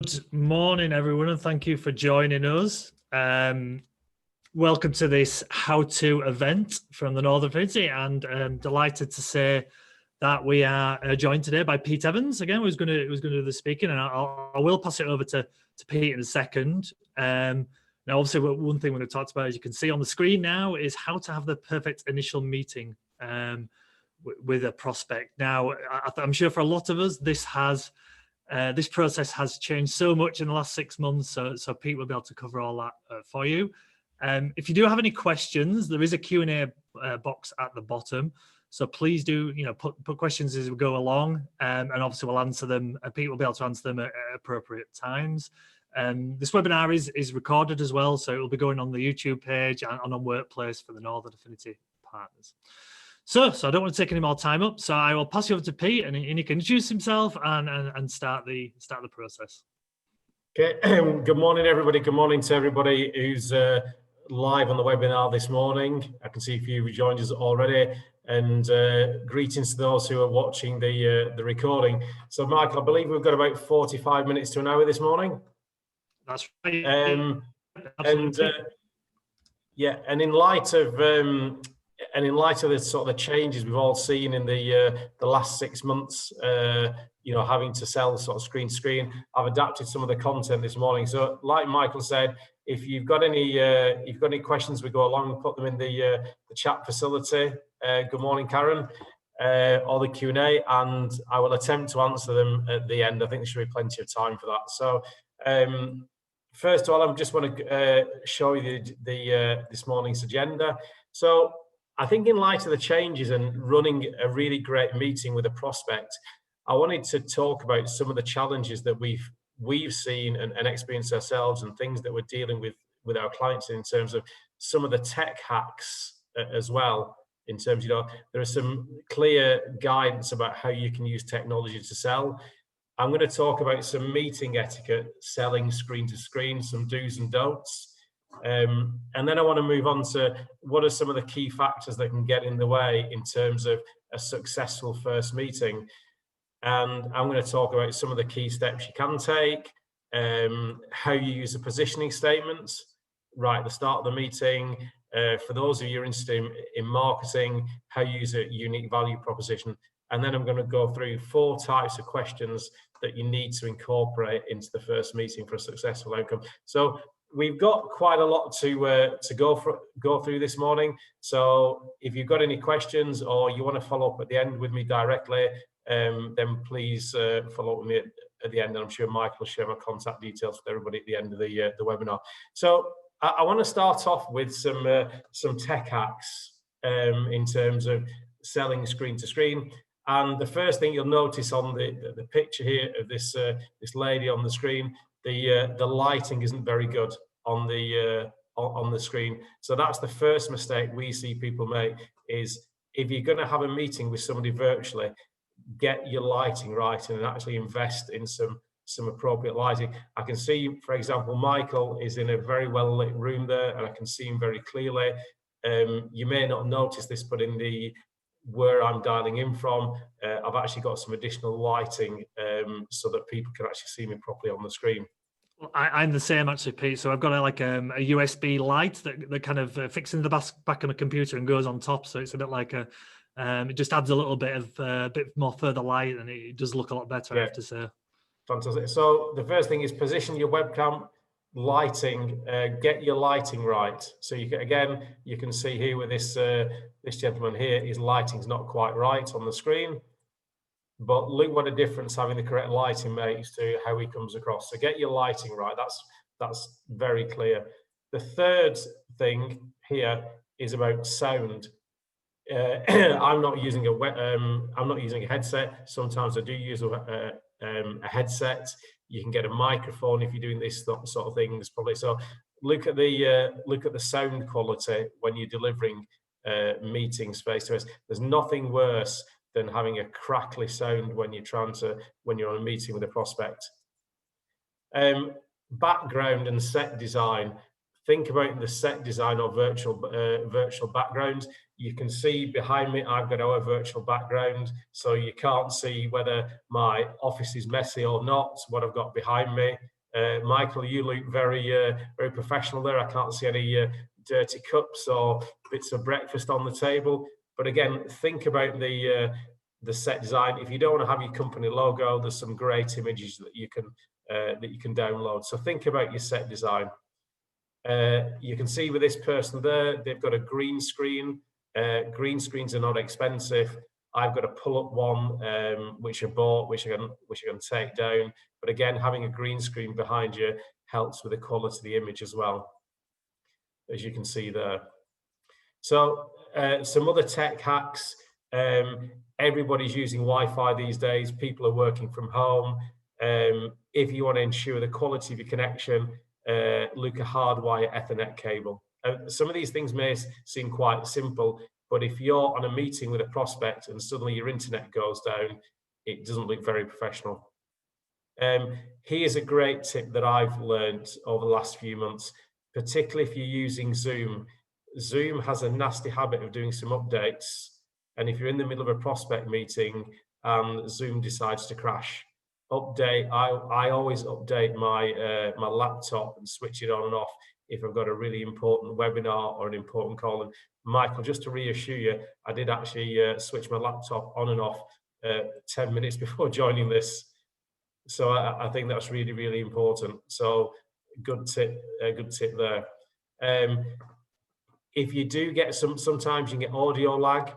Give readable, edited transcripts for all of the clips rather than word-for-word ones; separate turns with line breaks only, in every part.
Good morning, everyone, and thank you for joining us. Welcome to this how-to event from the Northern Affinity, and I'm delighted to say that we are joined today by Pete Evans again, who's going to do the speaking, and I will pass it over to Pete in a second. Now, obviously, one thing we're going to talk about, as you can see on the screen now, is how to have the perfect initial meeting with a prospect. Now, I'm sure for a lot of us, this process has changed so much in the last 6 months, so Pete will be able to cover all that for you. If you do have any questions, there is a Q&A box at the bottom, so please do put questions as we go along, and obviously we'll answer them. Pete will be able to answer them at appropriate times. This webinar is recorded as well, so it will be going on the YouTube page and on Workplace for the Northern Affinity partners. So I don't want to take any more time up, so I will pass you over to Pete, and he can introduce himself and start the process.
Okay, good morning, everybody. Good morning to everybody who's live on the webinar this morning. I can see a few who joined us already, and greetings to those who are watching the recording. So, Mike, I believe we've got about 45 minutes to an hour this morning.
That's right.
And in light of the sort of the changes we've all seen in the last 6 months, having to sell sort of screen to screen, I've adapted some of the content this morning. So, like Michael said, if you've got any questions, we go along, put them in the chat facility. Good morning, Karen, or the Q&A, and I will attempt to answer them at the end. I think there should be plenty of time for that. So, first of all, I just want to show you this morning's agenda. So, I think in light of the changes and running a really great meeting with a prospect, I wanted to talk about some of the challenges that we've seen and experienced ourselves, and things that we're dealing with our clients in terms of some of the tech hacks as well. In terms, there are some clear guidance about how you can use technology to sell. I'm going to talk about some meeting etiquette, selling screen to screen, some do's and don'ts. And then I want to move on to what are some of the key factors that can get in the way in terms of a successful first meeting. And I'm going to talk about some of the key steps you can take, how you use the positioning statements right at the start of the meeting. For those of you who are interested in marketing, how you use a unique value proposition. And then I'm going to go through 4 types of questions that you need to incorporate into the first meeting for a successful outcome. So we've got quite a lot to go through this morning. So if you've got any questions or you want to follow up at the end with me directly, then please follow up with me at the end. And I'm sure Michael will share my contact details with everybody at the end of the webinar. So I want to start off with some tech hacks in terms of selling screen to screen. And the first thing you'll notice on the picture here of this lady on the screen, the lighting isn't very good on the screen. So that's the first mistake we see people make, is if you're going to have a meeting with somebody virtually, get your lighting right and actually invest in some appropriate lighting. I can see, for example, Michael is in a very well lit room there, and I can see him very clearly. You may not notice this, but in where I'm dialing in from, I've actually got some additional lighting so that people can actually see me properly on the screen.
Well, I'm the same actually, Pete. So I've got a USB light that kind of fixes in the back of my computer and goes on top. So it's a bit like it just adds a little bit of bit more further light, and it does look a lot better, yeah. I have to say.
Fantastic. So the first thing is position your webcam, lighting, get your lighting right. So you can see here with this gentleman here, his lighting's not quite right on the screen, but look what a difference having the correct lighting makes to how he comes across. So get your lighting right. That's very clear. The third thing here is about sound. I'm not using a headset. Sometimes I do use a headset. You can get a microphone if you're doing this sort of things probably. So look at the sound quality when you're delivering meetings face to face. There's nothing worse than having a crackly sound when you're on a meeting with a prospect. Background and set design. think about the set design or virtual background. You can see behind me, I've got our virtual background, so you can't see whether my office is messy or not, what I've got behind me. Michael, you look very professional there. I can't see any dirty cups or bits of breakfast on the table. But again, think about the set design. If you don't want to have your company logo, there's some great images that you can download. So think about your set design. You can see with this person there, they've got a green screen. Green screens are not expensive. I've got a pull-up one, which I bought, which I can take down. But again, having a green screen behind you helps with the quality of the image as well, as you can see there. So some other tech hacks. Everybody's using Wi-Fi these days. People are working from home. If you want to ensure the quality of your connection, look at hardwire Ethernet cable. Some of these things may seem quite simple, but if you're on a meeting with a prospect and suddenly your internet goes down, it doesn't look very professional. Here's a great tip that I've learned over the last few months, particularly if you're using Zoom. Zoom has a nasty habit of doing some updates, and if you're in the middle of a prospect meeting and Zoom decides to crash, I always update my my laptop and switch it on and off if I've got a really important webinar or an important call. And Michael, just to reassure you, I did actually switch my laptop on and off 10 minutes before joining this. So I think that's really, really important. So good tip there. If you do get sometimes you get audio lag,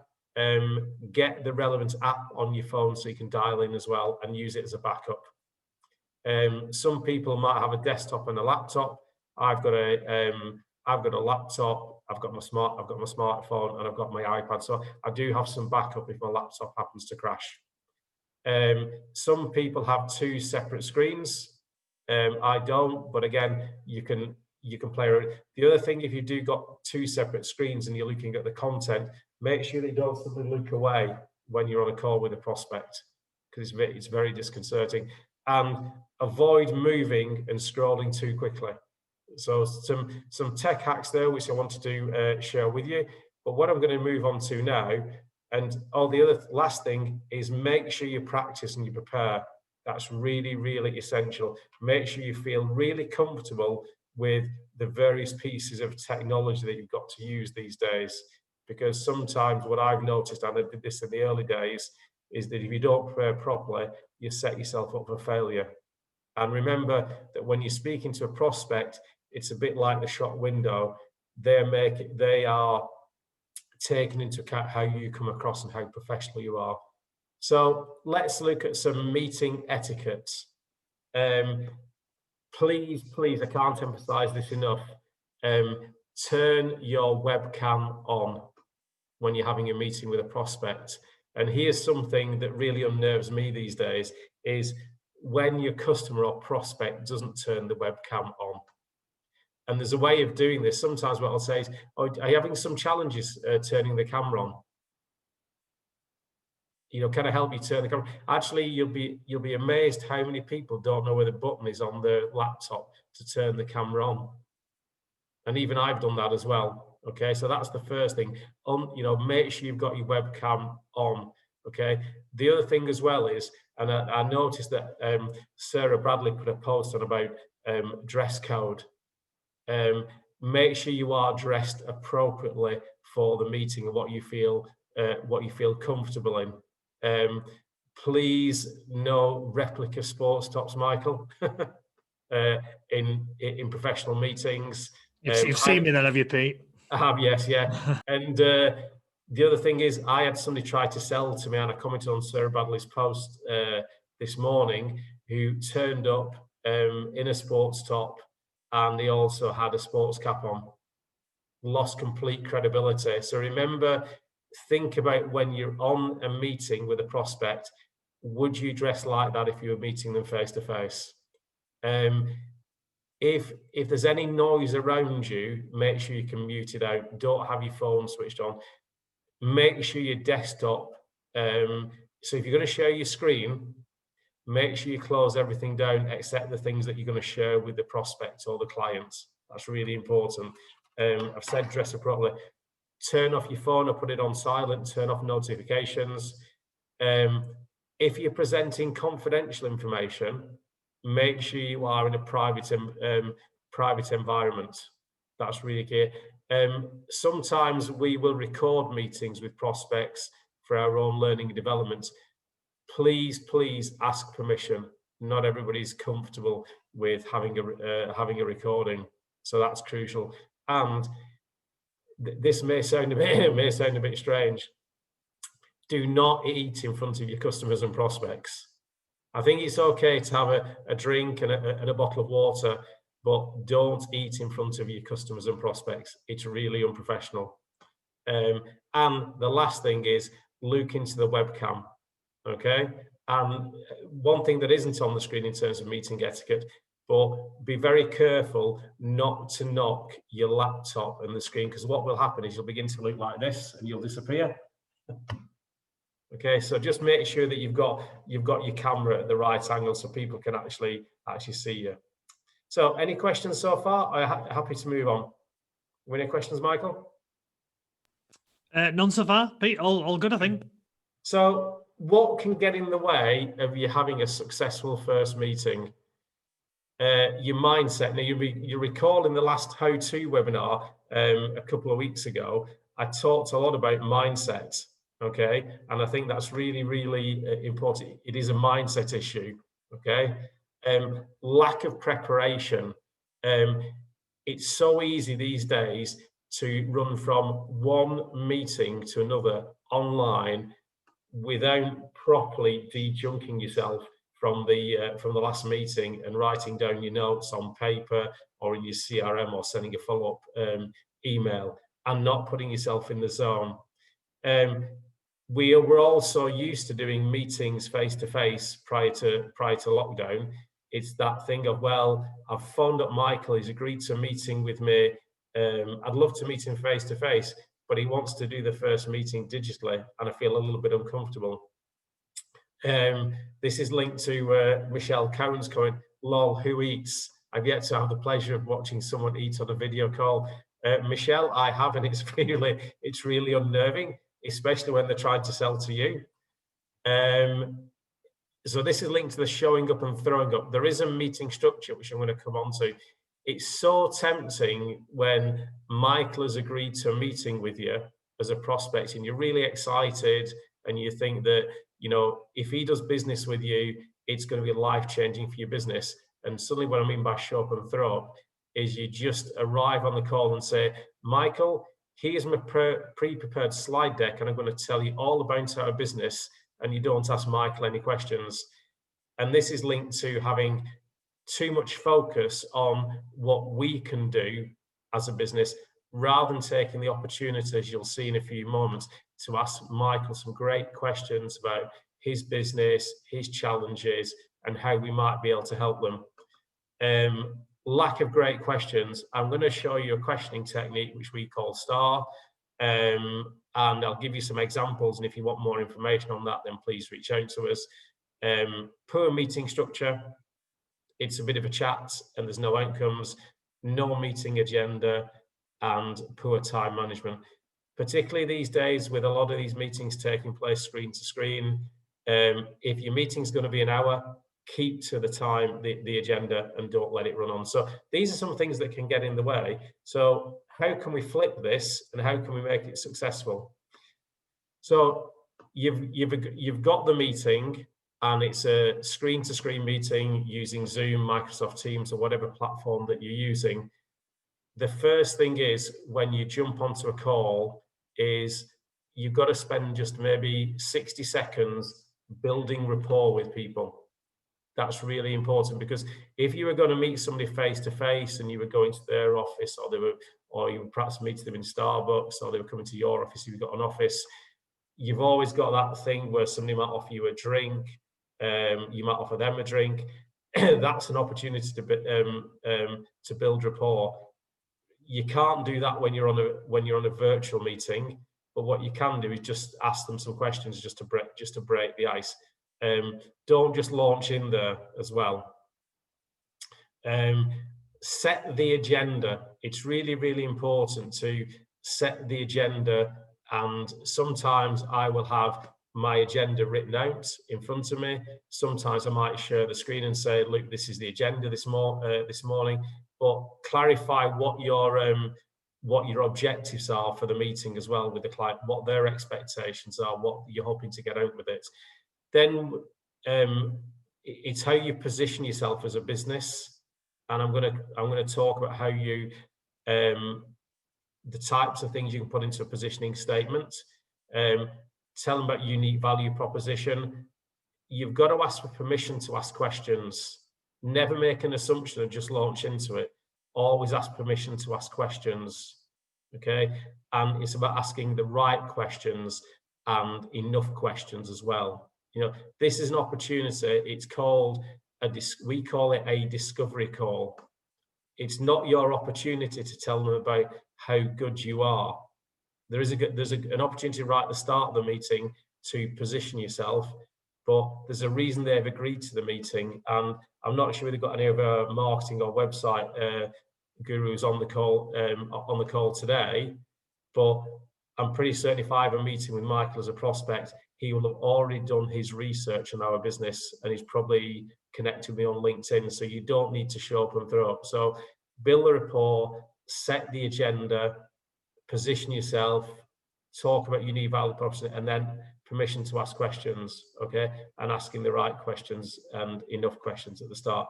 get the relevant app on your phone so you can dial in as well and use it as a backup. Some people might have a desktop and a laptop. I've got a laptop, I've got my smartphone, and I've got my iPad. So I do have some backup if my laptop happens to crash. Some people have two separate screens. I don't, but again, you can play around. The other thing, if you do got two separate screens and you're looking at the content, make sure that you don't suddenly look away when you're on a call with a prospect, because it's very disconcerting. And avoid moving and scrolling too quickly. So some tech hacks there, which I wanted to share with you. But what I'm going to move on to now, and the other last thing is make sure you practice and you prepare. That's really, really essential. Make sure you feel really comfortable with the various pieces of technology that you've got to use these days. Because sometimes what I've noticed, and I did this in the early days, is that if you don't prepare properly, you set yourself up for failure. And remember that when you're speaking to a prospect, it's a bit like the shop window. They are taking into account how you come across and how professional you are. So let's look at some meeting etiquette. Please, I can't emphasize this enough. Turn your webcam on when you're having a meeting with a prospect. And here's something that really unnerves me these days is when your customer or prospect doesn't turn the webcam on. And there's a way of doing this. Sometimes what I'll say is, are you having some challenges turning the camera on? Can I help you turn the camera? Actually, you'll be amazed how many people don't know where the button is on their laptop to turn the camera on. And even I've done that as well. Okay, so that's the first thing. Make sure you've got your webcam on. Okay. The other thing as well is, and I noticed that Sarah Bradley put a post on about dress code. Make sure you are dressed appropriately for the meeting and what you feel comfortable in. Please, no replica sports tops, Michael, in professional meetings.
You've seen me then, have you, Pete?
I have, yes, yeah. And the other thing is, I had somebody try to sell to me, and I commented on Sarah Bradley's post this morning, who turned up in a sports top, and they also had a sports cap on. Lost complete credibility. So remember, think about when you're on a meeting with a prospect, would you dress like that if you were meeting them face to face? If there's any noise around you, make sure you can mute it out. Don't have your phone switched on. Make sure your desktop, so if you're going to share your screen, make sure you close everything down except the things that you're going to share with the prospect or the client. That's really important. I've said dress appropriately. Turn off your phone or put it on silent, turn off notifications. If you're presenting confidential information, make sure you are in a private environment. That's really key. Sometimes we will record meetings with prospects for our own learning and development. Please ask permission. Not everybody's comfortable with having a recording, so that's crucial. And this may sound a bit strange. Do not eat in front of your customers and prospects. I think it's okay to have a drink and a bottle of water, but don't eat in front of your customers and prospects. It's really unprofessional. And the last thing is look into the webcam. Okay. And one thing that isn't on the screen in terms of meeting etiquette, but be very careful not to knock your laptop and the screen, because what will happen is you'll begin to look like this and you'll disappear. Okay, so just make sure that you've got your camera at the right angle so people can actually see you. So, any questions so far? I'm happy to move on. Any questions, Michael?
None so far, Pete. All good, I think.
So, what can get in the way of you having a successful first meeting? Your mindset. Now, you recall in the last how-to webinar a couple of weeks ago, I talked a lot about mindset. Okay, and I think that's really important. It is a mindset issue. Okay, lack of preparation. It's so easy these days to run from one meeting to another online without properly de-junking yourself from the last meeting and writing down your notes on paper or in your CRM or sending a follow-up email and not putting yourself in the zone. We were also used to doing meetings face-to-face prior to lockdown. It's that thing of, well, I've phoned up Michael, he's agreed to a meeting with me. I'd love to meet him face-to-face, but he wants to do the first meeting digitally, and I feel a little bit uncomfortable. This is linked to Michelle Cowan's comment, lol, who eats? I've yet to have the pleasure of watching someone eat on a video call. Michelle, I have, and it's really unnerving, especially when they're trying to sell to you. So this is linked to the showing up and throwing up. There is a meeting structure, which I'm going to come on to. It's so tempting when Michael has agreed to a meeting with you as a prospect and you're really excited and you think that, you know, if he does business with you, it's going to be life-changing for your business. And suddenly what I mean by show up and throw up is you just arrive on the call and say, Michael, here's my pre-prepared slide deck and I'm going to tell you all about our business, and you don't ask Michael any questions. And this is linked to having too much focus on what we can do as a business rather than taking the opportunity, as you'll see in a few moments, to ask Michael some great questions about his business, his challenges, and how we might be able to help them. Lack of great questions. I'm going to show you a questioning technique which we call S.T.A.R, and I'll give you some examples, and if you want more information on that, then please reach out to us. Poor meeting structure. It's a bit of a chat and there's no outcomes, no meeting agenda, and poor time management. Particularly these days with a lot of these meetings taking place screen to screen, if your meeting's going to be an hour, keep to the time, the agenda, and don't let it run on. So these are some things that can get in the way. So how can we flip this and how can we make it successful? So you've got the meeting and it's a screen-to-screen meeting using Zoom, Microsoft Teams, or whatever platform that you're using. The first thing is when you jump onto a call is you've got to spend just maybe 60 seconds building rapport with people. That's really important, because if you were going to meet somebody face to face and you were going to their office, or you were perhaps meeting them in Starbucks, or they were coming to your office, you've got an office, you've always got that thing where somebody might offer you a drink, you might offer them a drink. That's an opportunity to build rapport. You can't do that when you're on a virtual meeting, but what you can do is just ask them some questions just to break the ice. Don't just launch in there as well. set the agenda. It's really, really important to set the agenda. And sometimes I will have my agenda written out in front of me. Sometimes I might share the screen and say, look, this is the agenda this morning, but clarify what your objectives are for the meeting as well with the client, what their expectations are, what you're hoping to get out with it. Then it's how you position yourself as a business. And I'm going to talk about how you the types of things you can put into a positioning statement. Tell them about unique value proposition. You've got to ask for permission to ask questions. Never make an assumption and just launch into it. Always ask permission to ask questions. Okay, and it's about asking the right questions and enough questions as well. You know, this is an opportunity. It's called we call it a discovery call. It's not your opportunity to tell them about how good you are. There's an opportunity right at the start of the meeting to position yourself, but there's a reason they've agreed to the meeting. And I'm not sure they've got any of our marketing or website gurus on the call today, but I'm pretty certain if I have a meeting with Michael as a prospect, he will have already done his research on our business and he's probably connected with me on LinkedIn. So you don't need to show up and throw up. So build a rapport, set the agenda, position yourself, talk about unique value proposition, and then permission to ask questions, okay? And asking the right questions and enough questions at the start.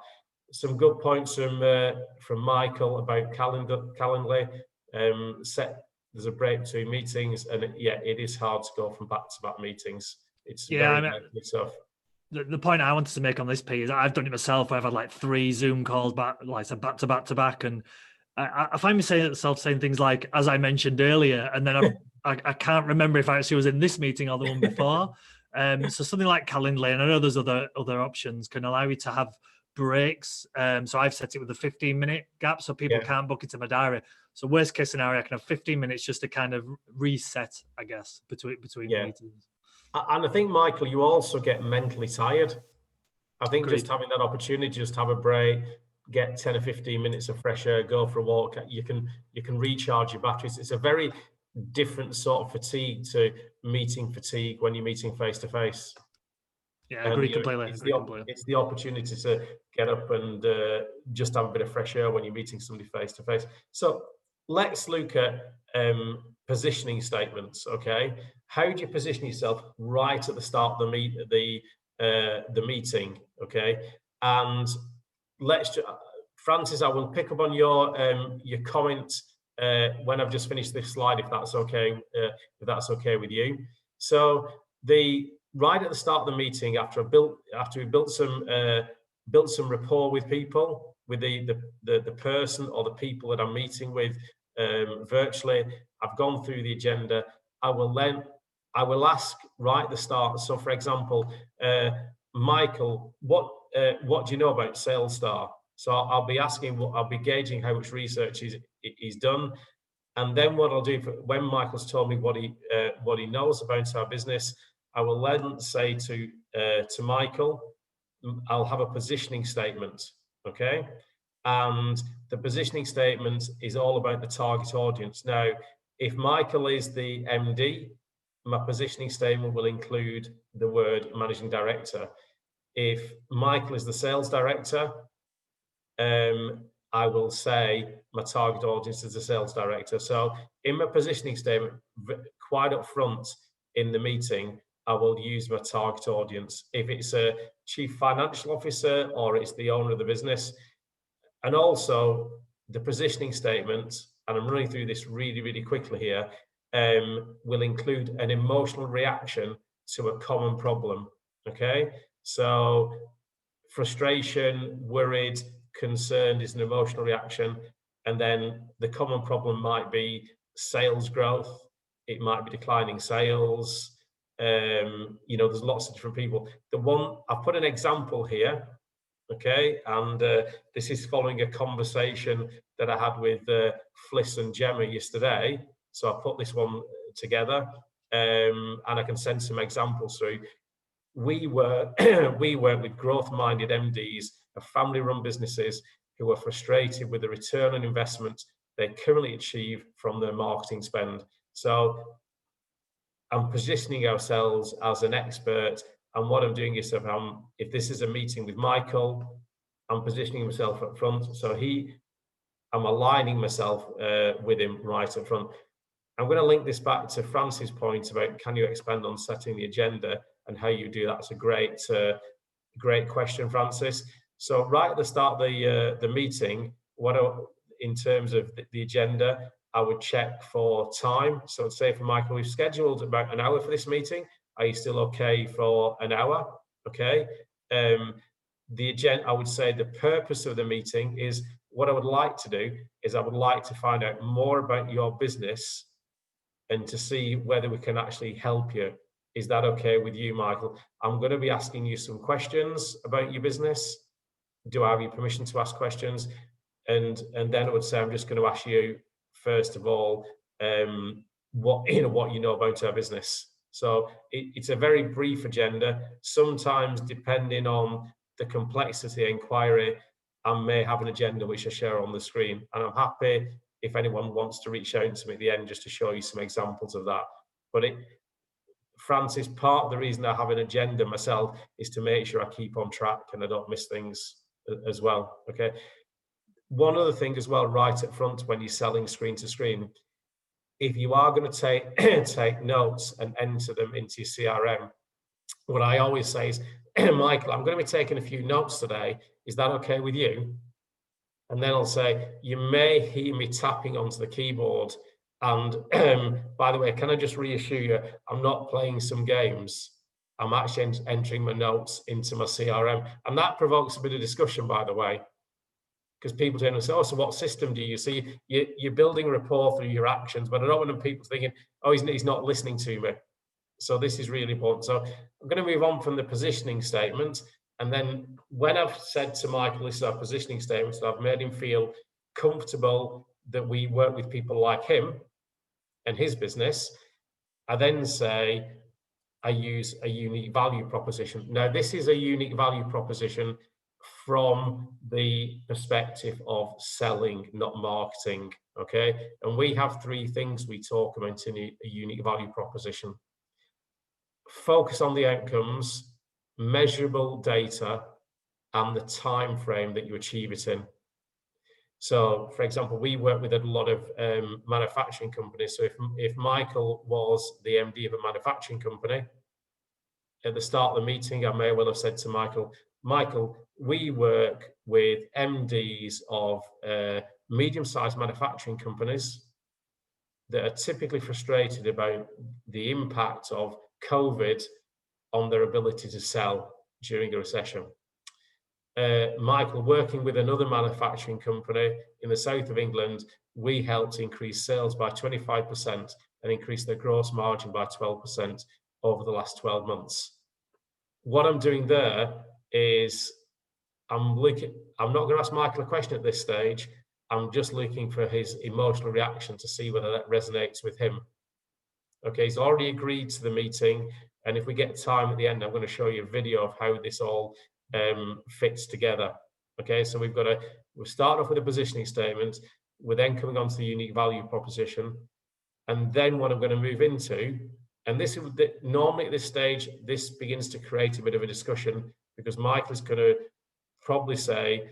Some good points from Michael about Calendly. There's a break between meetings, and it is hard to go from back-to-back meetings. It's very tough.
The point I wanted to make on this piece, I've done it myself. I've had like 3 Zoom calls back to back, and I find myself saying things like, as I mentioned earlier, and then I can't remember if I actually was in this meeting or the one before. So something like Calendly, and I know there's other options, can allow you to have breaks. So I've set it with a 15-minute gap so people can't book into my diary. So worst case scenario, I can have 15 minutes just to kind of reset, I guess, between meetings.
And I think, Michael, you also get mentally tired. I think
Agreed.
Just having that opportunity, just have a break, get 10 or 15 minutes of fresh air, go for a walk, you can recharge your batteries. It's a very different sort of fatigue to meeting fatigue when you're meeting face to face.
Yeah, I agree completely.
It's the opportunity to get up and just have a bit of fresh air when you're meeting somebody face to face. So let's look at positioning statements. Okay, how do you position yourself right at the start of the meeting? Okay, and Francis, I will pick up on your comment when I've just finished this slide, if that's okay. If that's okay with you. So right at the start of the meeting, after we built some rapport with people, with the person or the people that I'm meeting with virtually, I've gone through the agenda. I will ask right at the start. So, for example, Michael, what do you know about S.T.A.R? So I'll be asking, I'll be gauging how much research he's done, and then what I'll do when Michael's told me what he knows about our business, I will then say to Michael, I'll have a positioning statement, okay? And the positioning statement is all about the target audience. Now, if Michael is the MD, my positioning statement will include the word managing director. If Michael is the sales director, I will say my target audience is the sales director. So in my positioning statement, quite up front in the meeting, I will use my target audience. If it's a chief financial officer or it's the owner of the business, and also the positioning statement, and I'm running through this really, really quickly here, will include an emotional reaction to a common problem, okay? So frustration, worried, concerned is an emotional reaction, and then the common problem might be sales growth, it might be declining sales, there's lots of different people. I've put an example here, okay, and this is following a conversation that I had with Fliss and Gemma yesterday. So I put this one together, and I can send some examples through. We work with growth-minded MDs of family-run businesses who are frustrated with the return on investment they currently achieve from their marketing spend. So I'm positioning ourselves as an expert, and what I'm doing is, if this is a meeting with Michael, I'm positioning myself up front. So I'm aligning myself with him right up front. I'm going to link this back to Francis' point about can you expand on setting the agenda and how you do that. It's a great question, Francis. So right at the start of the meeting, in terms of the agenda, I would check for time. So I'd say for Michael, we've scheduled about an hour for this meeting. Are you still okay for an hour? Okay. The agenda, I would say the purpose of the meeting is, what I would like to do is I would like to find out more about your business and to see whether we can actually help you. Is that okay with you, Michael? I'm going to be asking you some questions about your business. Do I have your permission to ask questions? And then I would say, I'm just going to ask you, first of all, what you know about our business. So it's a very brief agenda. Sometimes, depending on the complexity inquiry, I may have an agenda which I share on the screen. And I'm happy if anyone wants to reach out to me at the end just to show you some examples of that. But Francis, part of the reason I have an agenda myself is to make sure I keep on track and I don't miss things as well. Okay. One other thing as well, right up front, when you're selling screen to screen, if you are going to take notes and enter them into your CRM, what I always say is, Michael, I'm going to be taking a few notes today. Is that okay with you? And then I'll say, you may hear me tapping onto the keyboard. And by the way, can I just reassure you, I'm not playing some games. I'm actually entering my notes into my CRM. And that provokes a bit of discussion, by the way, because people tend to say, oh, so what system do you use? So you're building rapport through your actions, but I don't want people thinking, oh, he's not listening to me. So this is really important. So I'm going to move on from the positioning statement. And then when I've said to Michael, this is our positioning statement, so I've made him feel comfortable that we work with people like him and his business, I then say, I use a unique value proposition. Now, this is a unique value proposition from the perspective of selling, not marketing, okay? And we have three things we talk about in a unique value proposition. Focus on the outcomes, measurable data, and the time frame that you achieve it in. So, for example, we work with a lot of manufacturing companies. So if Michael was the MD of a manufacturing company, at the start of the meeting, I may well have said to Michael, we work with MDs of medium-sized manufacturing companies that are typically frustrated about the impact of COVID on their ability to sell during a recession. Michael, working with another manufacturing company in the south of England, we helped increase sales by 25% and increase their gross margin by 12% over the last 12 months. What I'm doing there is I'm not going to ask Michael a question at this stage. I'm just looking for his emotional reaction to see whether that resonates with him. Okay, he's already agreed to the meeting. And if we get time at the end, I'm going to show you a video of how this all fits together. Okay, so we'll start off with a positioning statement. We're then coming on to the unique value proposition. And then what I'm going to move into, and this is normally at this stage, this begins to create a bit of a discussion because Michael is going to probably say,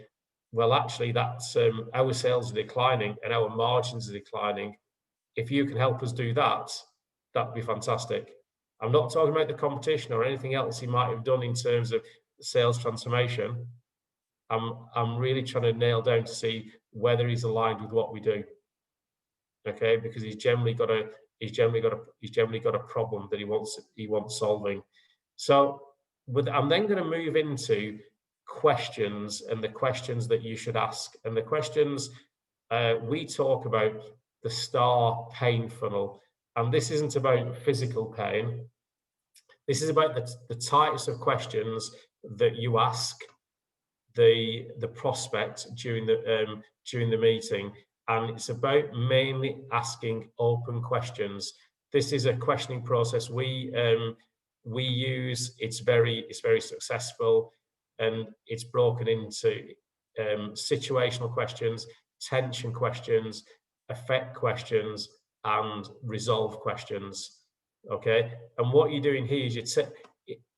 well, actually, that's our sales are declining and our margins are declining. If you can help us do that, that'd be fantastic. I'm not talking about the competition or anything else he might have done in terms of sales transformation. I'm really trying to nail down to see whether he's aligned with what we do. Okay, because he's generally got a problem that he wants solving. So I'm then going to move into questions and the questions that you should ask. And the questions we talk about the S.T.A.R pain funnel. And this isn't about physical pain. This is about the types of questions that you ask the prospect during the meeting. And it's about mainly asking open questions. This is a questioning process we use. It's very successful, and it's broken into situational questions, tension questions, effect questions, and resolve questions. Okay, and what you're doing here is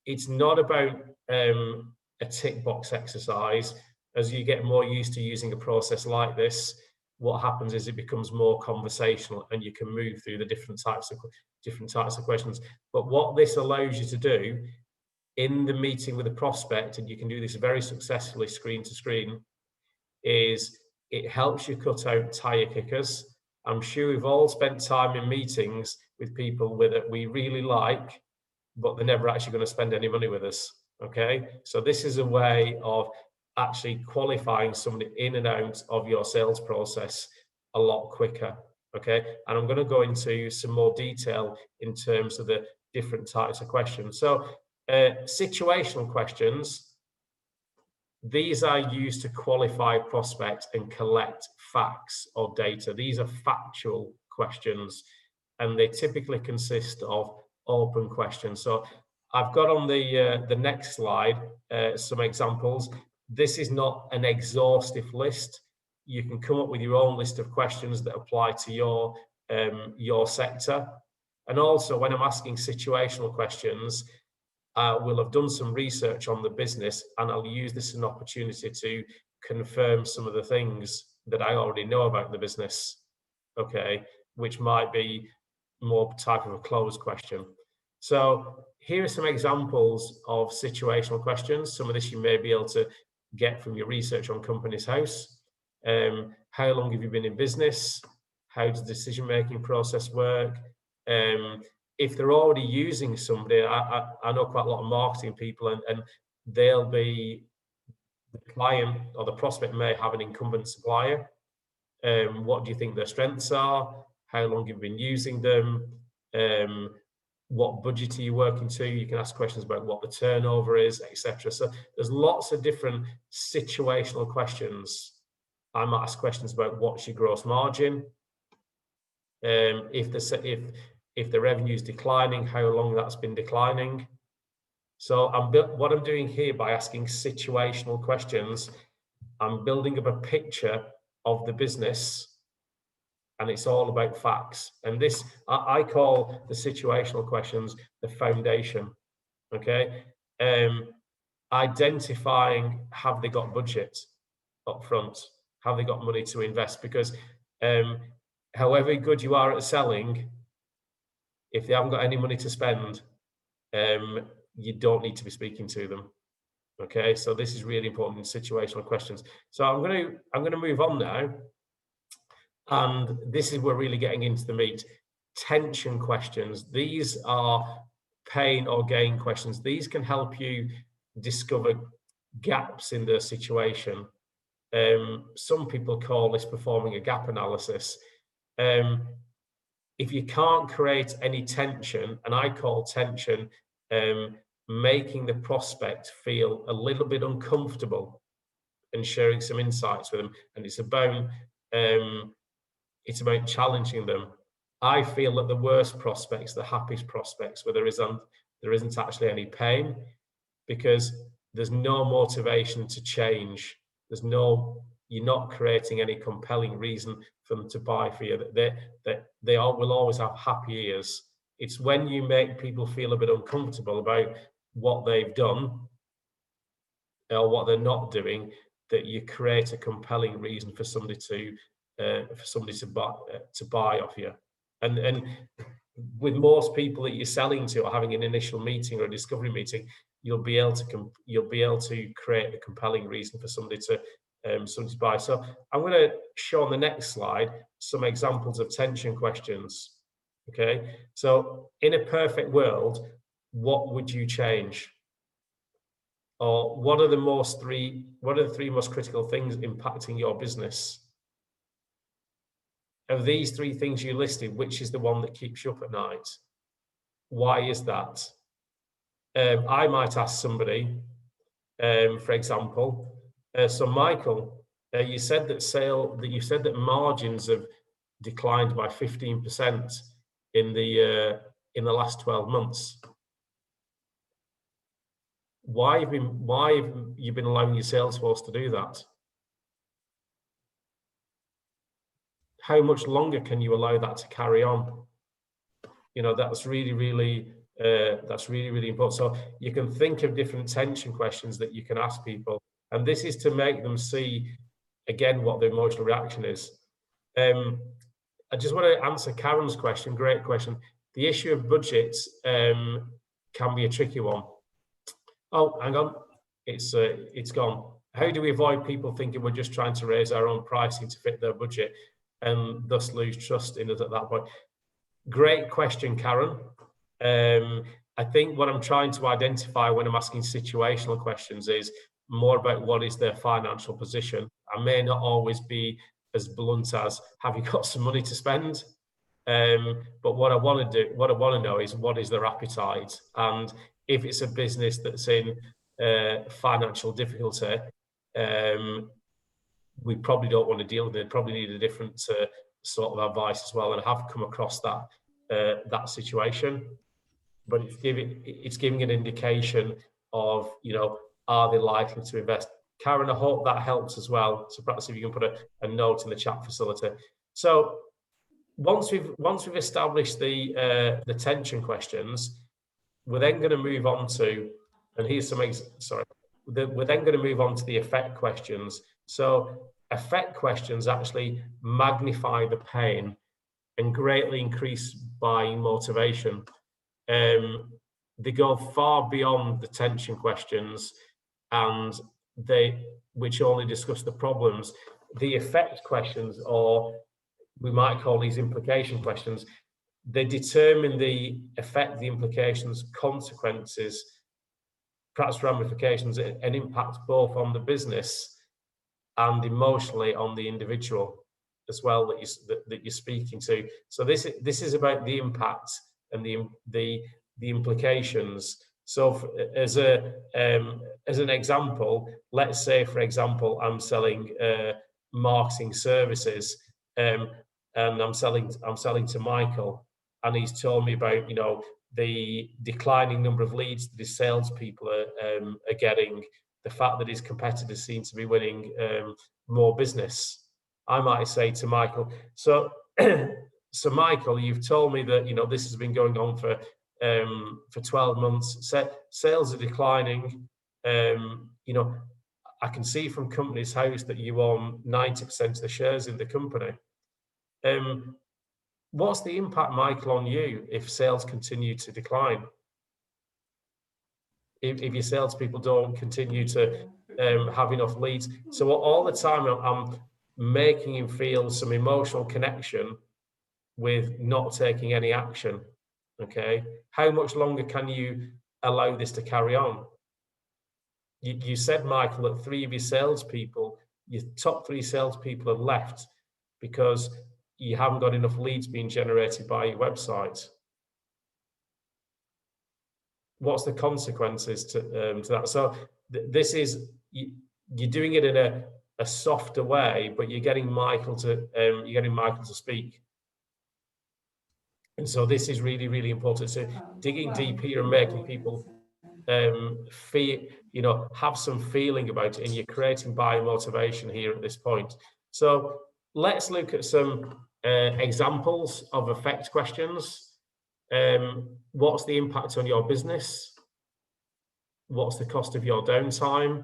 it's not about a tick box exercise. As you get more used to using a process like this, what happens is it becomes more conversational, and you can move through the different types of questions. But what this allows you to do in the meeting with a prospect, and you can do this very successfully screen to screen, is it helps you cut out tire kickers. I'm sure we've all spent time in meetings with people that we really like, but they're never actually going to spend any money with us. Okay, so this is a way of actually qualifying somebody in and out of your sales process a lot quicker. Okay, and I'm going to go into some more detail in terms of the different types of questions. So situational questions, these are used to qualify prospects and collect facts or data. These are factual questions, and they typically consist of open questions. So I've got on the next slide some examples. This is not an exhaustive list. You can come up with your own list of questions that apply to your sector. And also, when I'm asking situational questions, we'll have done some research on the business, and I'll use this as an opportunity to confirm some of the things that I already know about the business, okay, which might be more type of a closed question. So here are some examples of situational questions. Some of this you may be able to get from your research on Companies House. How long have you been in business? How does the decision-making process work? If they're already using somebody, I know quite a lot of marketing people, and they'll be, the client or the prospect may have an incumbent supplier. What do you think their strengths are? How long have you been using them? What budget are you working to? You can ask questions about what the turnover is, etc. So there's lots of different situational questions. I might ask questions about what's your gross margin. If the revenue is declining, how long that's been declining. So what I'm doing here by asking situational questions, I'm building up a picture of the business, and it's all about facts. And this, I call the situational questions the foundation. Okay, identifying, have they got budget up front? Have they got money to invest? Because however good you are at selling, if they haven't got any money to spend, you don't need to be speaking to them. Okay, so this is really important in situational questions. So I'm going to move on now, and this is where we're really getting into the meat. Tension questions. These are pain or gain questions. These can help you discover gaps in the situation. Some people call this performing a gap analysis. If you can't create any tension, and I call tension making the prospect feel a little bit uncomfortable and sharing some insights with them, and it's about challenging them. I feel that the worst prospects, the happiest prospects, where there isn't actually any pain, because there's no motivation to change. You're not creating any compelling reason for them to buy for you. They will always have happy ears. It's when you make people feel a bit uncomfortable about what they've done or what they're not doing, that you create a compelling reason for somebody to buy off you. And with most people that you're selling to or having an initial meeting or a discovery meeting, you'll be able to create a compelling reason for somebody to buy. So I'm going to show on the next slide some examples of tension questions. Okay, so in a perfect world, what would you change? Or what are the three most critical things impacting your business? Of these three things you listed, which is the one that keeps you up at night? Why is that? I might ask somebody, for example, so Michael, you said that margins have declined by 15% in the last 12 months. Why have you been allowing your sales force to do that? how much longer can you allow that to carry on? You know, that's really, really important. So you can think of different tension questions that you can ask people, and this is to make them see again what the emotional reaction is. I just want to answer Karen's question. Great question. The issue of budgets can be a tricky one. Oh, hang on, it's gone. How do we avoid people thinking we're just trying to raise our own pricing to fit their budget and thus lose trust in us at that point? Great question, Karen. I think what I'm trying to identify when I'm asking situational questions is more about what is their financial position. I may not always be as blunt as, have you got some money to spend? But what I want to know is, what is their appetite? And if it's a business that's in financial difficulty, we probably don't want to deal with it. Probably need a different sort of advice as well. And I have come across that situation, but it's giving an indication of, you know, are they likely to invest? Karen, I hope that helps as well. So perhaps if you can put a note in the chat facility. So once we've established the tension questions, we're then going to move on to, and here's some we're then going to move on to the effect questions. So effect questions actually magnify the pain and greatly increase buying motivation. They go far beyond the tension questions, and which only discuss the problems. The effect questions, or we might call these implication questions, they determine the effect, the implications, consequences, perhaps ramifications, and impact both on the business and emotionally on the individual as well that you're speaking to. So this is about the impact and the implications. So as an example, let's say, for example, I'm selling marketing services, and I'm selling to Michael, and he's told me about, you know, the declining number of leads that his salespeople are getting, the fact that his competitors seem to be winning more business. I might say to Michael, so Michael, you've told me that, you know, this has been going on for 12 months. Sales are declining. You know, I can see from Companies House that you own 90% of the shares in the company. What's the impact, Michael, on you if sales continue to decline? If your salespeople don't continue to have enough leads. So all the time I'm making him feel some emotional connection with not taking any action. Okay, how much longer can you allow this to carry on? You said, Michael, that 3 of your salespeople, your top 3 salespeople, have left because you haven't got enough leads being generated by your website. What's the consequences to that? So this is, you're doing it in a softer way, but you're getting Michael to speak. And so this is really, really important. So digging deep here and making people feel, you know, have some feeling about it, and you're creating buyer motivation here at this point. So let's look at some examples of effect questions. What's the impact on your business? What's the cost of your downtime?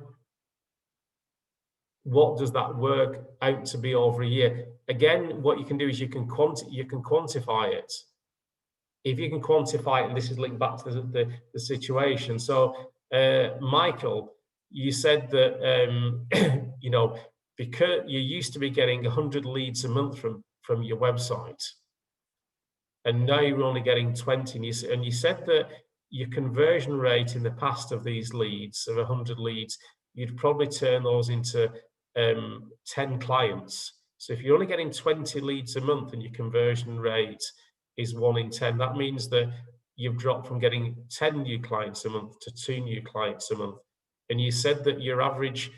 What does that work out to be over a year? Again, what you can do is you can quantify it. If you can quantify it, and this is linked back to the situation. So, Michael, you said that you know, because you used to be getting 100 leads a month from your website, and now you're only getting 20, and you said that your conversion rate in the past of these leads, of 100 leads, you'd probably turn those into 10 clients. So if you're only getting 20 leads a month and your conversion rate is 1 in 10, that means that you've dropped from getting 10 new clients a month to 2 new clients a month. And you said that your average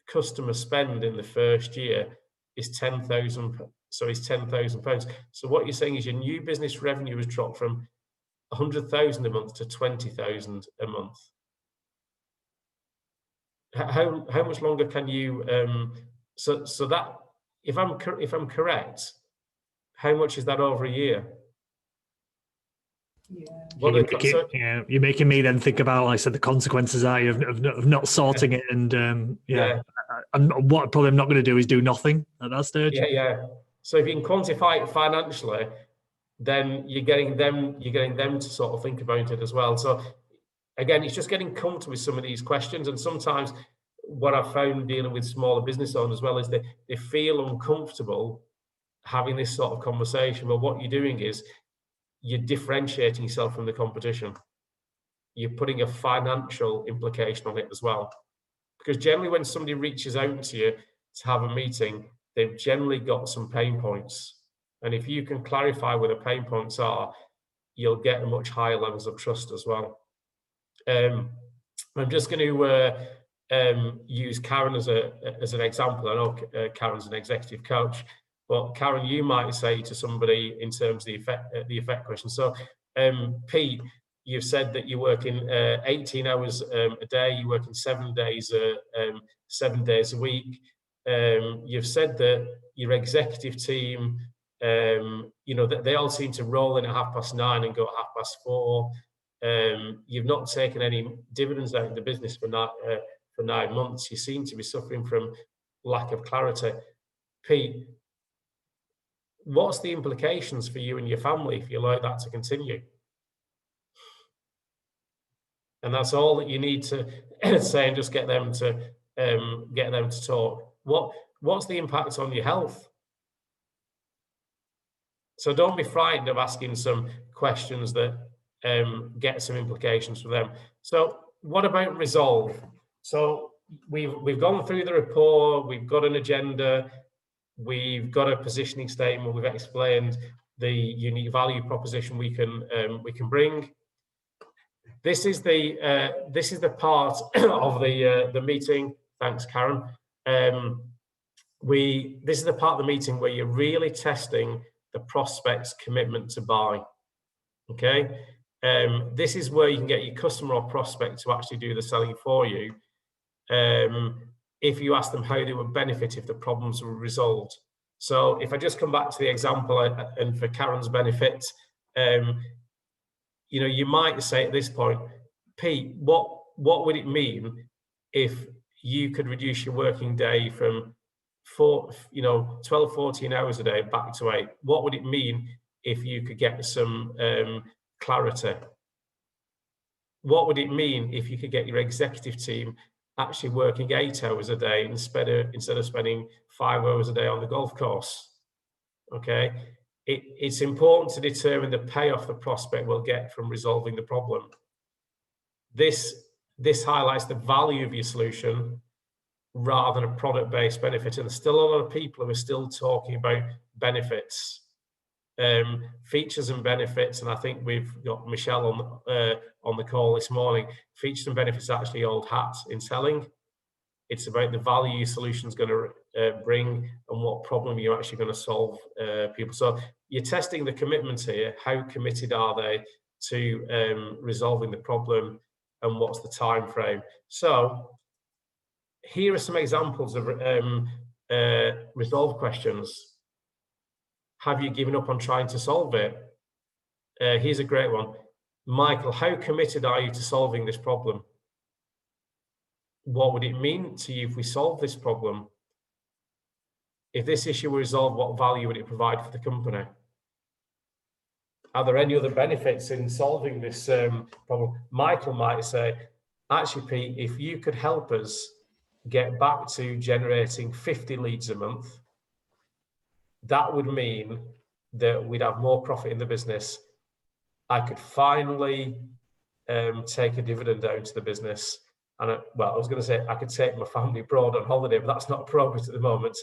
customer spend in the first year is £10,000. So what you're saying is your new business revenue has dropped from 100,000 a month to 20,000 a month. How much longer can you? So that if I'm correct, how much is that over a year?
Yeah. You're making me then think about, like I said, the consequences of not sorting it, and and what probably I'm not going to do is do nothing at that stage.
Yeah. So if you can quantify it financially, then you're getting them to sort of think about it as well. So again, it's just getting comfortable with some of these questions. And sometimes what I've found dealing with smaller business owners as well is they feel uncomfortable having this sort of conversation. But what you're doing is you're differentiating yourself from the competition. You're putting a financial implication on it as well. Because generally when somebody reaches out to you to have a meeting, they've generally got some pain points. And if you can clarify where the pain points are, you'll get much higher levels of trust as well. I'm just going to use Karen as an example. I know Karen's an executive coach, but Karen, you might say to somebody in terms of the effect question. So, Pete, you've said that you're working 18 hours a day. You're working 7 days a week. You've said that your executive team, that they all seem to roll in at 9:30 and go at 4:30. You've not taken any dividends out of the business for 9 months. You seem to be suffering from lack of clarity. Pete, what's the implications for you and your family if you allow that to continue? And that's all that you need to say, and just get them to talk. What's the impact on your health? So don't be frightened of asking some questions that get some implications for them. So what about resolve? So we've gone through the report, we've got an agenda, we've got a positioning statement, we've explained the unique value proposition we can bring. This is the part of the meeting. Thanks, Karen. This is the part of the meeting where you're really testing the prospect's commitment to buy. Okay, this is where you can get your customer or prospect to actually do the selling for you. If you ask them how they would benefit if the problems were resolved. So if I just come back to the example, and for Karen's benefit, you might say at this point, Pete, what would it mean if you could reduce your working day from 12, 14 hours a day back to 8? What would it mean if you could get some clarity? What would it mean if you could get your executive team actually working 8 hours a day instead of spending 5 hours a day on the golf course? Okay, it's important to determine the payoff the prospect will get from resolving the problem. This highlights the value of your solution rather than a product-based benefit. And there's still a lot of people who are still talking about benefits, features and benefits. And I think we've got Michelle on the call this morning. Features and benefits are actually old hat in selling. It's about the value your solution is going to bring and what problem you're actually going to solve people. So you're testing the commitment here. How committed are they to resolving the problem, and what's the time frame? So here are some examples of resolve questions. Have you given up on trying to solve it? Here's a great one. Michael, how committed are you to solving this problem? What would it mean to you if we solve this problem? If this issue were resolved, what value would it provide for the company? Are there any other benefits in solving this problem? Michael might say, actually, Pete, if you could help us get back to generating 50 leads a month, that would mean that we'd have more profit in the business. I could finally take a dividend down to the business. And I was going to say I could take my family abroad on holiday, but that's not appropriate at the moment.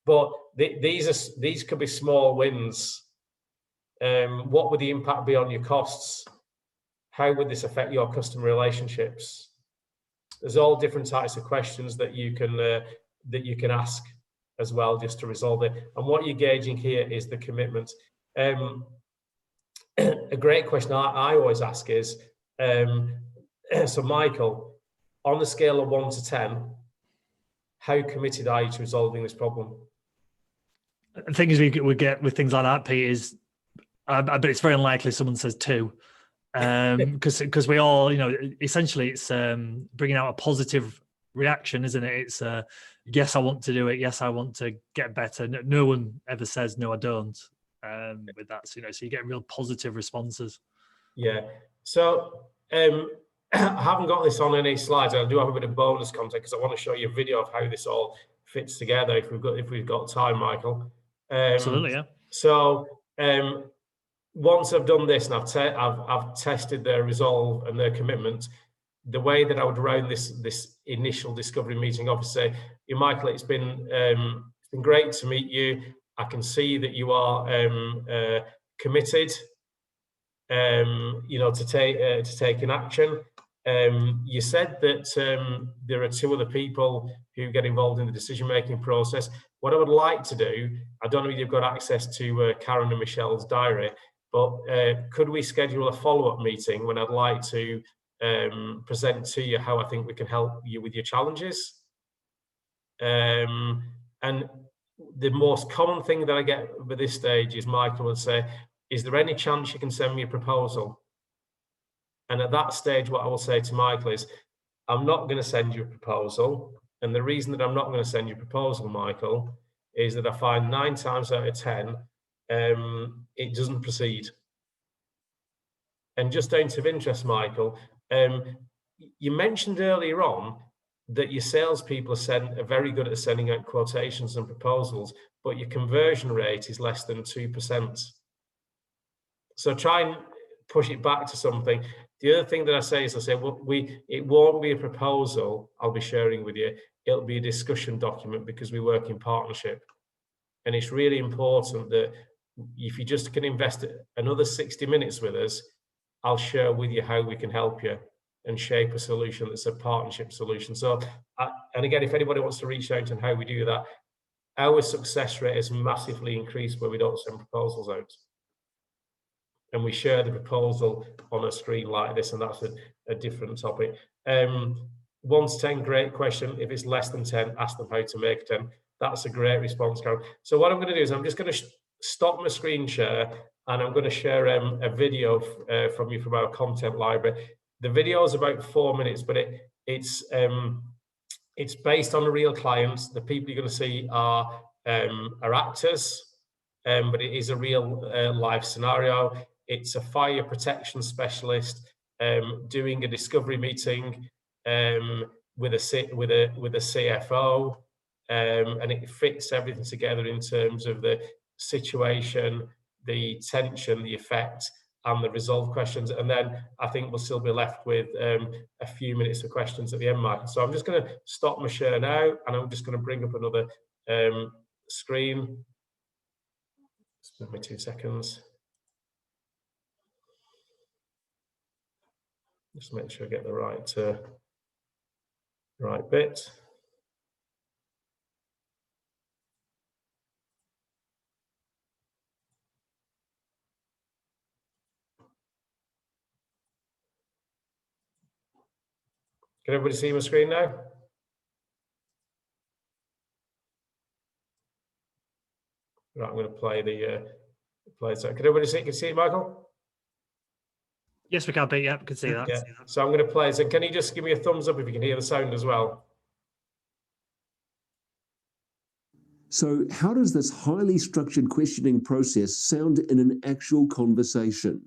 But these could be small wins. What would the impact be on your costs? How would this affect your customer relationships? There's all different types of questions that you can ask as well, just to resolve it. And what you're gauging here is the commitment. A great question I always ask is, so Michael, on the scale of 1 to 10, how committed are you to resolving this problem?
The thing is, we get with things like that, Pete, is I bet it's very unlikely someone says 2. Because we all, essentially it's bringing out a positive reaction, isn't it? It's yes, I want to do it. Yes, I want to get better. No one ever says no, I don't. With that, so you get real positive responses.
Yeah. So I haven't got this on any slides. I do have a bit of bonus content because I want to show you a video of how this all fits together. If we've got time, Michael.
Absolutely, yeah.
So once I've done this and I've tested their resolve and their commitment, the way that I would run this initial discovery meeting, obviously, Michael, it's been great to meet you. I can see that you are committed, to taking action. You said that there are 2 other people who get involved in the decision-making process. What I would like to do, I don't know if you've got access to Karen and Michelle's diary, but could we schedule a follow-up meeting when I'd like to present to you how I think we can help you with your challenges? And the most common thing that I get with this stage is Michael would say, is there any chance you can send me a proposal? And at that stage, what I will say to Michael is, I'm not going to send you a proposal. And the reason that I'm not going to send you a proposal, Michael, is that I find 9 times out of 10, it doesn't proceed. And just out of interest, Michael, you mentioned earlier on that your salespeople are very good at sending out quotations and proposals, but your conversion rate is less than 2%. So try and push it back to something. The other thing that I say is, well, it won't be a proposal I'll be sharing with you. It'll be a discussion document because we work in partnership. And it's really important that if you just can invest another 60 minutes with us, I'll share with you how we can help you and shape a solution that's a partnership solution. So, and again, if anybody wants to reach out and how we do that, our success rate has massively increased where we don't send proposals out. And we share the proposal on a screen like this, and that's a different topic. 1 to 10, great question. If it's less than 10, ask them how to make 10. That's a great response, Karen. So what I'm going to do is I'm just going to stop my screen share, and I'm going to share a video from you from our content library. The video is about 4 minutes, but it's based on a real client. The people you're going to see are actors, but it is a real life scenario. It's a fire protection specialist doing a discovery meeting with a CFO, and it fits everything together in terms of the situation, the tension, the effect, and the resolve questions. And then I think we'll still be left with a few minutes of questions at the end, Michael. So I'm just going to stop my share now, and I'm just going to bring up another screen. Just give me 2 seconds. Just make sure I get the right bit. Can everybody see my screen now? Right, I'm going to play so can everybody see? Can you see it, Michael?
Yes, we can, Pete. Yeah, we can see that.
Yeah. So I'm going to play it. So can you just give me a thumbs up if you can hear the sound as well?
So how does this highly structured questioning process sound in an actual conversation?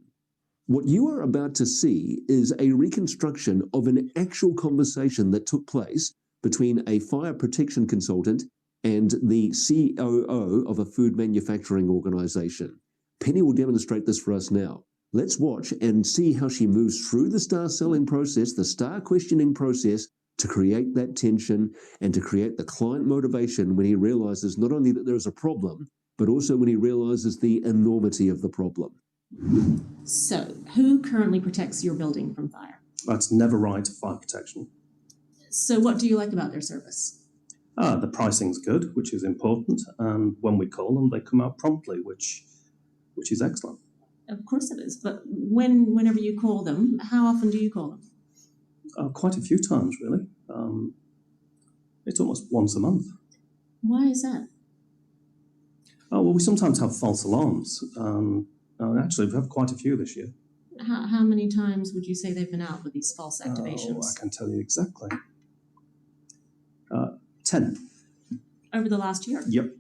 What you are about to see is a reconstruction of an actual conversation that took place between a fire protection consultant and the COO of a food manufacturing organization. Penny will demonstrate this for us now. Let's watch and see how she moves through the STAR selling process, the STAR questioning process, to create that tension and to create the client motivation when he realizes not only that there is a problem, but also when he realizes the enormity of the problem.
So, who currently protects your building from fire?
That's never right, fire protection.
So, what do you like about their service?
The pricing's good, which is important, and when we call them, they come out promptly, which is excellent.
Of course it is, but whenever you call them, how often do you call them?
Quite a few times, really. It's almost once a month.
Why is that?
Oh, well, we sometimes have false alarms. Actually, we've had quite a few this year.
How many times would you say they've been out with these false activations?
Oh, I can tell you exactly. 10.
Over the last year?
Yep.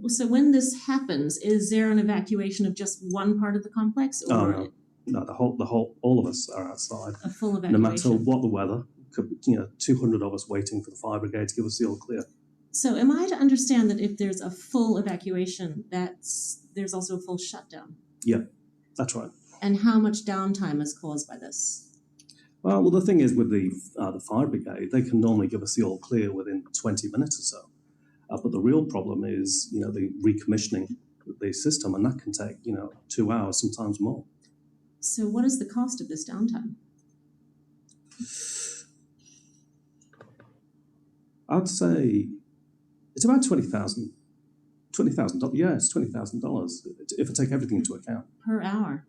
So when this happens, is there an evacuation of just one part of the complex, or
Oh, no, the whole, all of us are outside.
a full
No
evacuation?
matter what the weather, could be, 200 of us waiting for the fire brigade to give us the all clear.
So am I to understand that if there's a full evacuation, there's also a full shutdown?
Yeah, that's right.
And how much downtime is caused by this?
Well, the thing is with the fire brigade, they can normally give us the all clear within 20 minutes or so. But the real problem is, the recommissioning of the system, and that can take, 2 hours, sometimes more.
So what is the cost of this downtime?
I'd say it's about $20,000. Yeah, it's $20,000 if I take everything into account.
Per hour?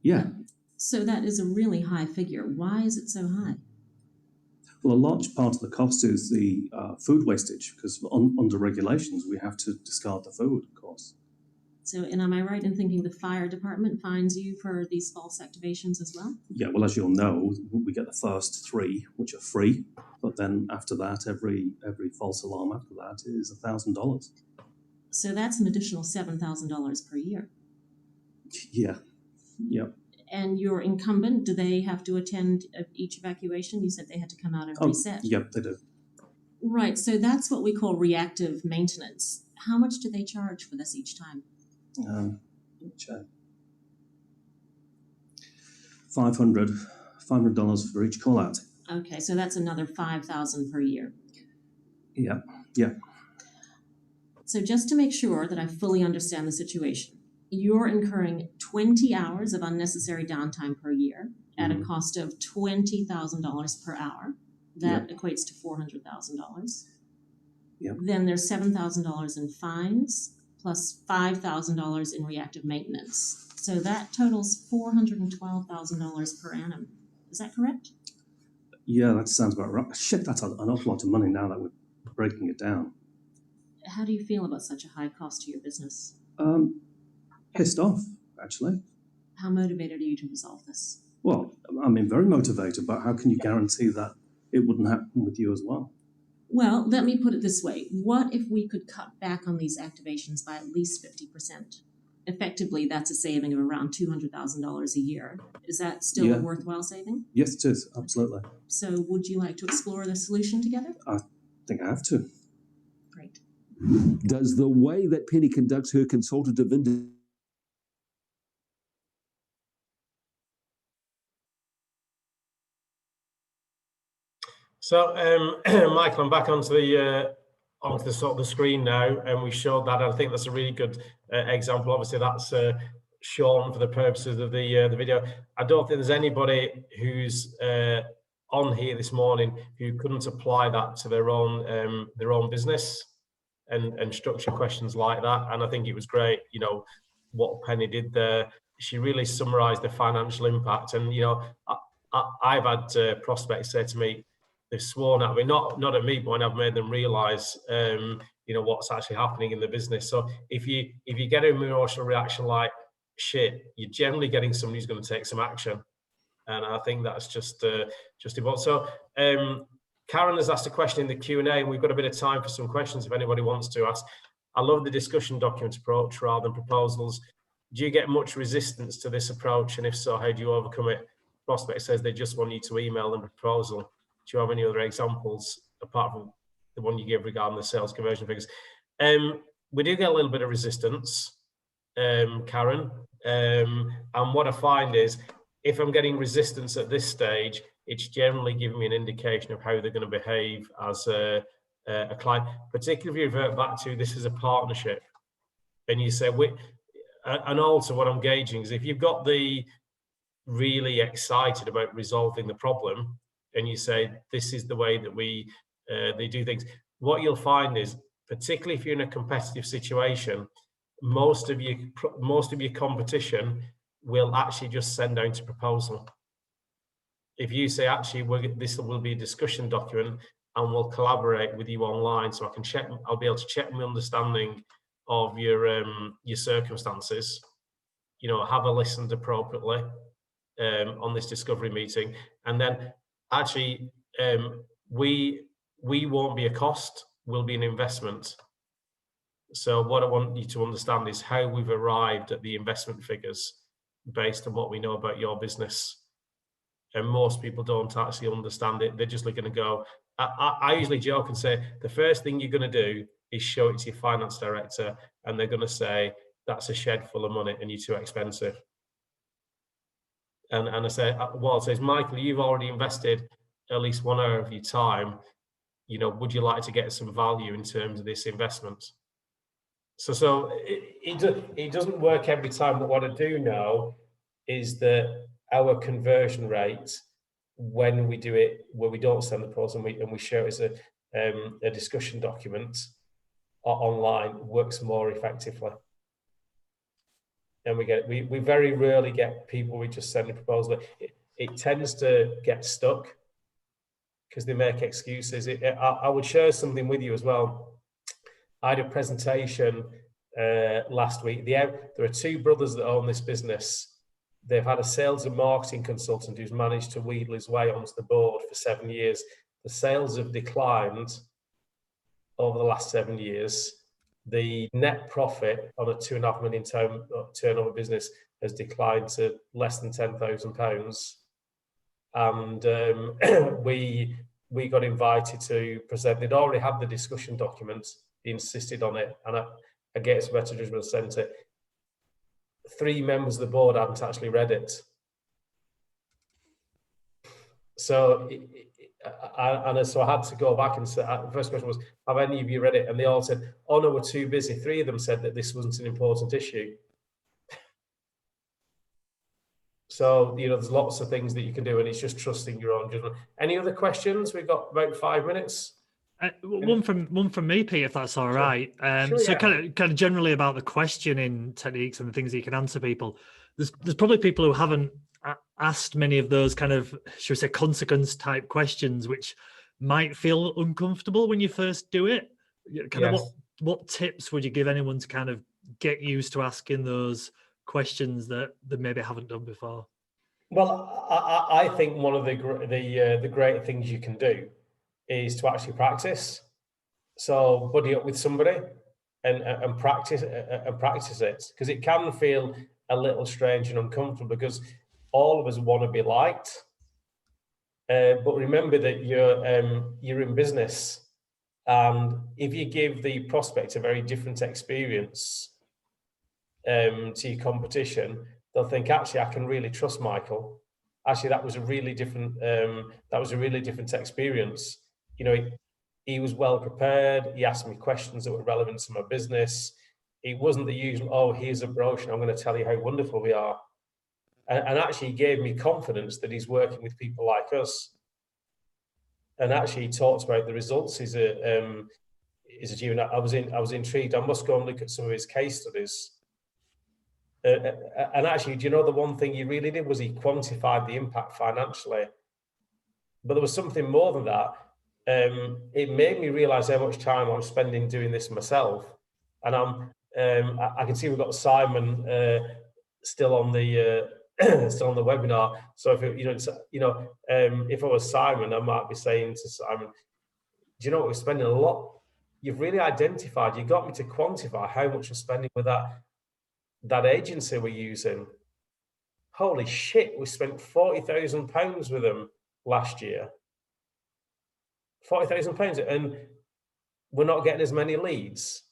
Yeah.
So that is a really high figure. Why is it so high?
Well, a large part of the cost is the food wastage, because under regulations, we have to discard the food, of course.
So, and am I right in thinking the fire department fines you for these false activations as well?
Yeah, well, as you'll know, we get the first 3, which are free, but then after that, every false alarm after that is $1,000.
So that's an additional $7,000 per year.
Yeah, yep.
And your incumbent, do they have to attend each evacuation? You said they had to come out and reset.
Yep, they do.
Right, so that's what we call reactive maintenance. How much do they charge for this each time?
Check. $500 for each call out.
Okay, so that's another $5,000 per year.
Yeah, yeah.
So just to make sure that I fully understand the situation, you're incurring 20 hours of unnecessary downtime per year at a cost of $20,000 per hour. That equates to $400,000.
Yep.
Then there's $7,000 in fines plus $5,000 in reactive maintenance. So that totals $412,000 per annum. Is that correct?
Yeah, that sounds about right. Shit, that's an awful lot of money now that we're breaking it down.
How do you feel about such a high cost to your business?
Pissed off, actually.
How motivated are you to resolve this?
Well, very motivated, but how can you guarantee that it wouldn't happen with you as well?
Well, let me put it this way. What if we could cut back on these activations by at least 50%? Effectively, that's a saving of around $200,000 a year. Is that still a worthwhile saving?
Yes, it is, absolutely.
So would you like to explore the solution together?
I think I have to.
Great.
Does the way that Penny conducts her consultative
So, Michael, I'm back onto the sort of the screen now, and we showed that. I think that's a really good example. Obviously, that's shown for the purposes of the video. I don't think there's anybody who's on here this morning who couldn't apply that to their own business and structure questions like that. And I think it was great, what Penny did there. She really summarised the financial impact. And I've had prospects say to me, they've sworn at me, not at me, but when I've made them realise, what's actually happening in the business. So if you get an emotional reaction like shit, you're generally getting somebody who's going to take some action, and I think that's just important. So Karen has asked a question in the Q&A, and we've got a bit of time for some questions if anybody wants to ask. I love the discussion document approach rather than proposals. Do you get much resistance to this approach, and if so, how do you overcome it? Prospect says they just want you to email them a proposal. Do you have any other examples apart from the one you gave regarding the sales conversion figures? We do get a little bit of resistance, Karen. And what I find is if I'm getting resistance at this stage, it's generally giving me an indication of how they're going to behave as a client, particularly if you revert back to this is a partnership. And you say, and also what I'm gauging is if you've got the really excited about resolving the problem, and you say this is the way that they do things, what you'll find is, particularly if you're in a competitive situation, most of your competition will actually just send out a proposal. If you say actually this will be a discussion document, and we'll collaborate with you online, so I can check. I'll be able to check my understanding of your circumstances. You know, have I listened appropriately on this discovery meeting, and then actually we won't be a cost. We'll be an investment. So what I want you to understand is how we've arrived at the investment figures based on what we know about your business. And most people don't actually understand it. They're just looking to go. I usually joke and say, the first thing you're going to do is show it to your finance director, and they're going to say, that's a shed full of money and you're too expensive. And I say, well, it says, Michael, you've already invested at least 1 hour of your time. You know, would you like to get some value in terms of this investment? So it doesn't work every time, but what I do know is that our conversion rate, when we do it, where we don't send the pros and we share it as a discussion document online, works more effectively. And we very rarely get people we just send a proposal. It tends to get stuck because they make excuses. I would share something with you as well. I had a presentation last week. There are two brothers that own this business. They've had a sales and marketing consultant who's managed to wheedle his way onto the board for 7 years. The sales have declined over the last 7 years. The net profit on a £2.5 million turnover business has declined to less than £10,000. And we got invited to present. They'd already had the discussion documents. He insisted on it, and against better judgment, sent it. 3 members of the board hadn't actually read it. So, so I had to go back and say, the first question was, have any of you read it? And they all said, oh no, we're too busy. 3 of them said that this wasn't an important issue. So, you know, there's lots of things that you can do, and it's just trusting your own judgment. Any other questions? We've got about 5 minutes.
One from me, Pete, if that's all right.
Sure,
so
yeah.
kind of generally about the questioning techniques and the things that you can answer people. There's probably people who haven't asked many of those kind of, should we say, consequence type questions, which might feel uncomfortable when you first do it. Kind of what tips would you give anyone to kind of get used to asking those questions that they maybe haven't done before?
Well, I think one of the great things you can do is to actually practice. So buddy up with somebody and practice it, because it can feel a little strange and uncomfortable because all of us want to be liked. But remember that you're in business, and if you give the prospect a very different experience to your competition, they'll think, actually, I can really trust Michael. Actually, that was a really different experience. You know, he was well prepared. He asked me questions that were relevant to my business. It wasn't the usual, oh, here's a brochure, I'm going to tell you how wonderful we are. And actually gave me confidence that he's working with people like us. And actually he talked about the results he's achieving. I was intrigued. I must go and look at some of his case studies. And actually, do you know the one thing he really did was he quantified the impact financially. But there was something more than that. It made me realize how much time I'm spending doing this myself. And I can see we've got Simon still on the webinar. So if I was Simon, I might be saying to Simon, do you know what, we're spending a lot. You've really identified, you got me to quantify how much we're spending with that agency we're using. Holy shit, we spent £40,000 with them last year. £40,000, and we're not getting as many leads.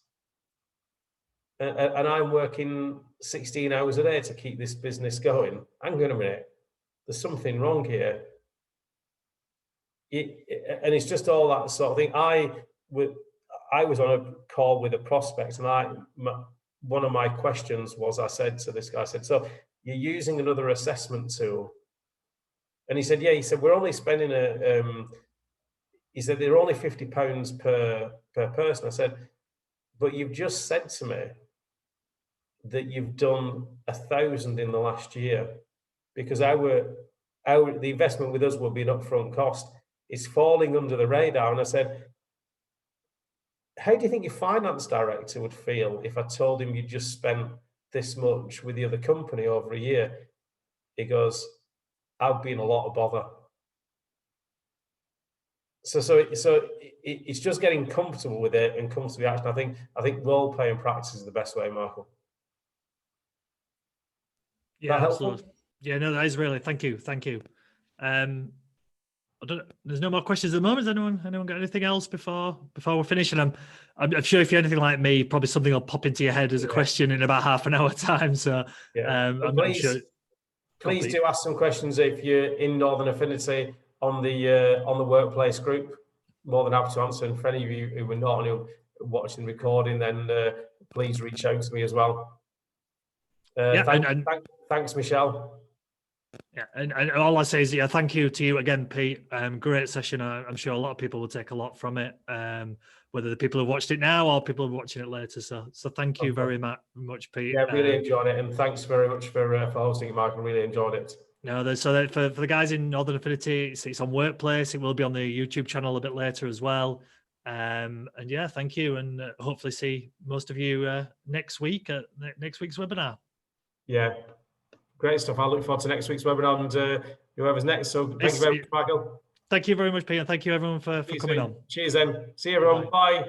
And I'm working 16 hours a day to keep this business going. Hang on a minute, there's something wrong here. And it's just all that sort of thing. I was on a call with a prospect, and one of my questions was, I said to this guy, I said, so you're using another assessment tool? And he said, yeah. He said, we're only spending he said, they're only £50 per person. I said, but you've just said to me that you've done 1,000 in the last year, because the investment with us will be an upfront cost. is falling under the radar. And I said, how do you think your finance director would feel if I told him you just spent this much with the other company over a year? He goes, I'd be in a lot of bother. So it's just getting comfortable with it and comes to the action. I think role play and practice is the best way, Michael.
Yeah, absolutely. Yeah, no, that is really. Thank you. There's no more questions at the moment. Has anyone got anything else before we're finishing? I'm sure if you're anything like me, probably something will pop into your head as a question in about half an hour time. So I'm sure.
Please do ask some questions if you're in Northern Affinity on the workplace group. More than happy to answer. And for any of you who were not and who are watching the recording, then please reach out to me as well. Thanks, Michelle.
Yeah, and all I say is, yeah, thank you to you again, Pete. Great session. I'm sure a lot of people will take a lot from it, whether the people who watched it now or people who are watching it later. So thank you very much, Pete.
Yeah, really enjoyed it, and thanks very much for hosting it, Michael. Really enjoyed it.
No, so for the guys in Northern Affinity, it's on Workplace. It will be on the YouTube channel a bit later as well. And yeah, thank you, and hopefully see most of you next week at next week's webinar.
Yeah. Great stuff. I look forward to next week's webinar and whoever's next. So thank you very much, Michael.
Thank you very much, Peter. Thank you, everyone, for coming on.
Cheers, then. See you, everyone. Bye.